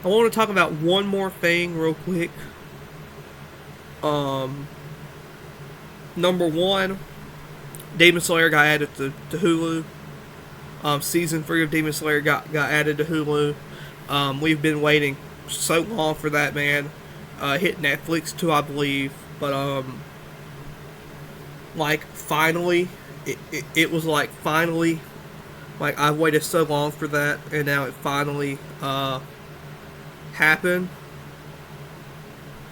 I want to talk about one more thing real quick. Number one, Demon Slayer got added to Hulu. Season 3 of Demon Slayer got added to Hulu. We've been waiting so long for that, man. Hit Netflix too, I believe. But, like, finally, it was like, finally, like, I've waited so long for that, and now it finally, happened.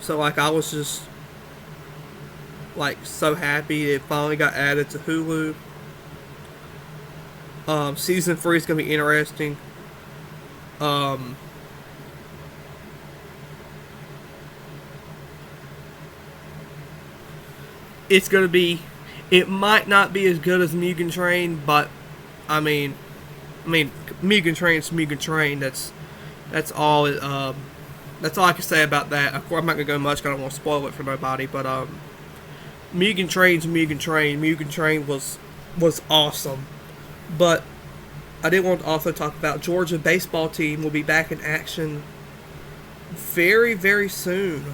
So, like, I was just, like, so happy it finally got added to Hulu. Season 3 is going to be interesting. It's going to be, it might not be as good as Mugen Train, but, I mean, Mugen Train's Mugen Train. That's all, that's all I can say about that. Of course, I'm not going to go much because I don't want to spoil it for nobody, but, Mugen Train's Mugen Train. Mugen Train was awesome. But I did want to also talk about Georgia baseball team will be back in action very, very soon.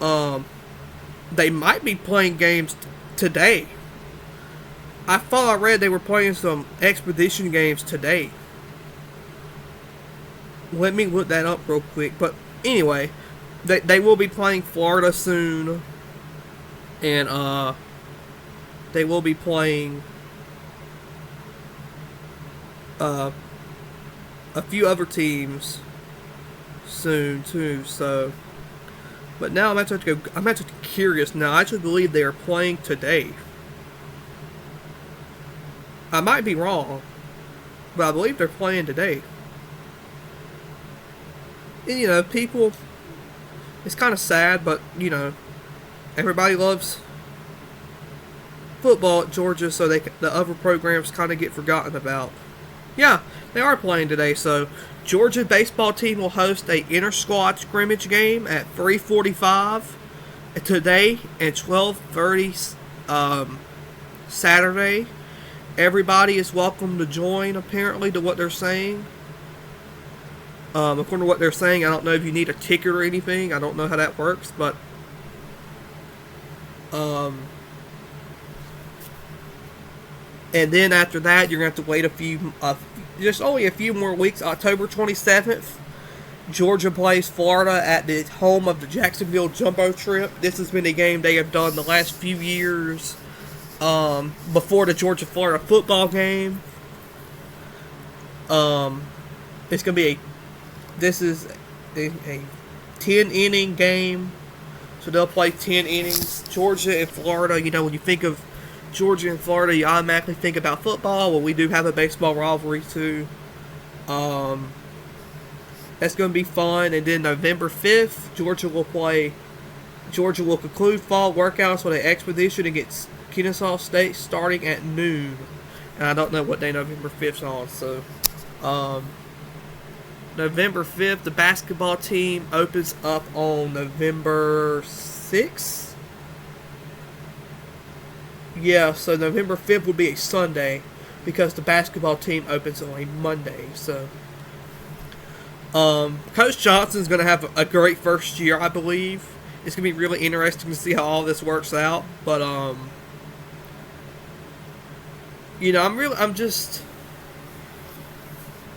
They might be playing games today. I thought I read they were playing some expedition games today. Let me look that up real quick. But anyway, they will be playing Florida soon. And they will be playing a few other teams soon too. So, but now I'm actually curious now. I actually believe they are playing today. I might be wrong, but I believe they're playing today. And, you know, people, it's kind of sad, but, you know, everybody loves football at Georgia, so the other programs kind of get forgotten about. Yeah, they are playing today, so Georgia baseball team will host a inter-squad scrimmage game at 3:45 today and 12:30 Saturday. Everybody is welcome to join, apparently, to what they're saying. According to what they're saying, I don't know if you need a ticket or anything. I don't know how that works, but and then after that, you're going to have to wait just only a few more weeks. October 27th, Georgia plays Florida at the home of the Jacksonville Jumbo Trip. This has been a game they have done the last few years before the Georgia-Florida football game. It's going to be this is a 10-inning game. So they'll play 10 innings. Georgia and Florida, you know, when you think of Georgia and Florida, you automatically think about football. Well, we do have a baseball rivalry too. That's going to be fun. And then November 5th, Georgia will conclude fall workouts with an expedition against Kennesaw State starting at noon. And I don't know what day November 5th's on. So, November 5th, the basketball team opens up on November 6th. Yeah, so November 5th would be a Sunday because the basketball team opens on a Monday. So, Coach Johnson's going to have a great first year, I believe. It's going to be really interesting to see how all this works out. But, you know,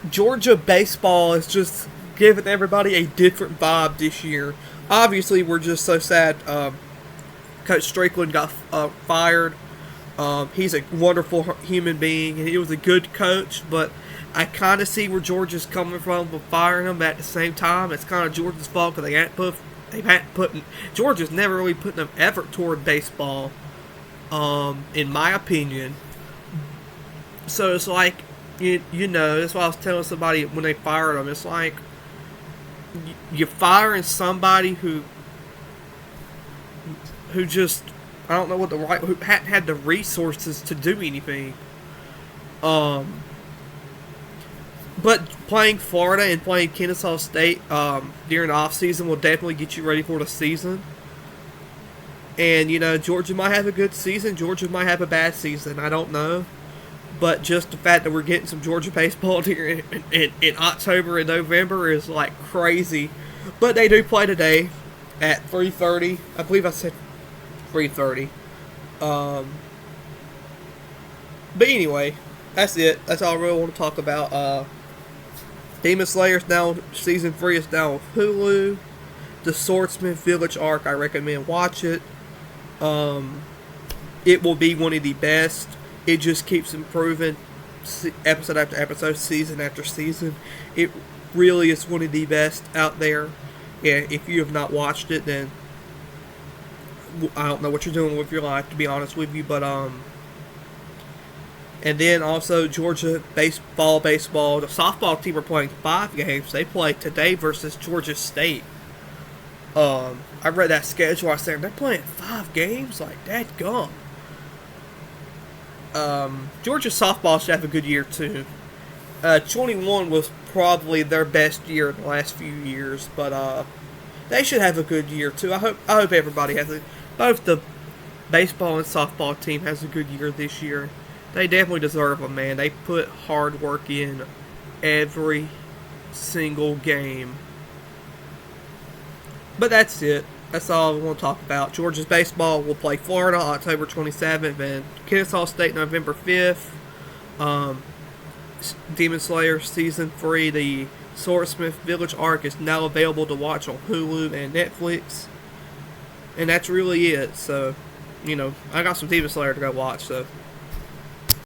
Georgia baseball is just giving everybody a different vibe this year. Obviously, we're just so sad Coach Strickland got fired. He's a wonderful human being, and he was a good coach, but I kind of see where Georgia's coming from with firing him. At the same time, it's kind of Georgia's fault because Georgia's never really put enough effort toward baseball, in my opinion. So it's like, you know, that's why I was telling somebody when they fired him. It's like you're firing somebody who just, I don't know what who hadn't had the resources to do anything. But playing Florida and playing Kennesaw State during the off season will definitely get you ready for the season. And, you know, Georgia might have a good season. Georgia might have a bad season. I don't know. But just the fact that we're getting some Georgia baseball here in October and November is like crazy. But they do play today at 3:30. I believe I said 3:30. But anyway, that's it. That's all I really want to talk about. Demon Slayer's now, season 3 is now on Hulu. The Swordsman Village arc, I recommend watch it. It will be one of the best. It just keeps improving episode after episode, season after season. It really is one of the best out there. Yeah, if you have not watched it, then I don't know what you're doing with your life, to be honest with you. But and then also Georgia baseball, the softball team are playing 5 games. They play today versus Georgia State. I read that schedule. I said they're playing 5 games. Like dadgum. Georgia softball should have a good year too. 21 was probably their best year in the last few years, but they should have a good year too. I hope everybody has both the baseball and softball team has a good year this year. They definitely deserve them, man. They put hard work in every single game. But that's it. That's all I want to talk about. Georgia's baseball will play Florida October 27th and Kennesaw State November 5th. Demon Slayer Season 3, the Swordsmith Village arc is now available to watch on Hulu and Netflix. And that's really it. So, I got some Demon Slayer to go watch. So,